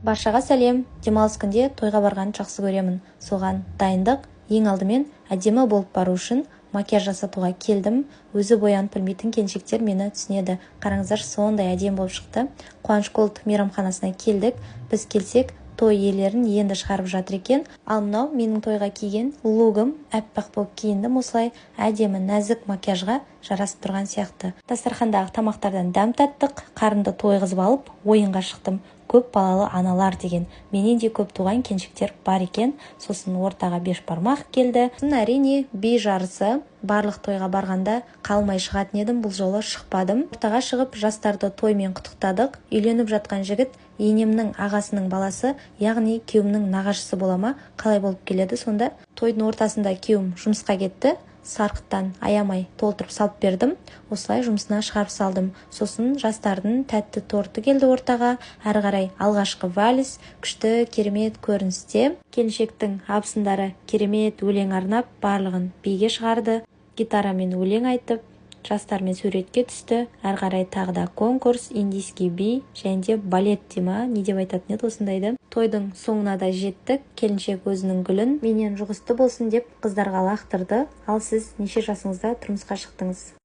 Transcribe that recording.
Баршаға сәлем. Демалыс күнде тойға барғанды жақсы көремін. Соған дайындық. Ең алдымен әдемі болып бару үшін макияж жасатуға келдім. Өзі боянып білмейтін келіншектер мені түсінеді. Қараңыздар, сондай әдемі болып шықты. Қуаныш Голд мейрамханасына келдік. Біз келсек, той иелерін енді шығарып жатыр екен. Ал мынау менің тойға киген лугым. Әппақ болып киіндім. Осылай әдемі нәзік макияжға жарасып тұрған сияқты. Дастархандағы тамақтардан дәм таттық. Қарынды тойғызып алып, ойынға шықтым. Көп балалы аналар деген. Менен де көп туған келіншектер бар екен. Сосын ортаға беш бармақ келді. Әрине, би жарысы. Барлық тойға барғанда қалмай шығатын едім, бұл жолы шықпадым. Ортаға шығып, жастарды тоймен құттықтадық. Үйленіп жатқан жігіт енемнің ағасының баласы, яғни күйеуімнің нағашысы болама, қалай болып келеді сонда? Тойдың ортасында күйеуім жұмысқа кетті. Сарқыттан аямай толтырып салып бердім. Осылай жұмысына шығарып салдым. Сосын жастардың тәтті торты келді ортаға. Әрі қарай алғашқы вальс, күшті, керемет көріністе. Келіншектің абысындары керемет өлең арнап, барлығын биге шығарды. Гитарамен өлең айтып, жастармен суретке түсті. Әрі қарай тағы да конкурс, индийский би және де балет дейма, не деп айтатын еді осындайды. Тойдың соңына да жеттік. Келіншек өзінің гүлін менен жұғысты болсын деп қыздарға лақтырды. Ал сіз неше жасыңызда тұрмысқа шықтыңыз?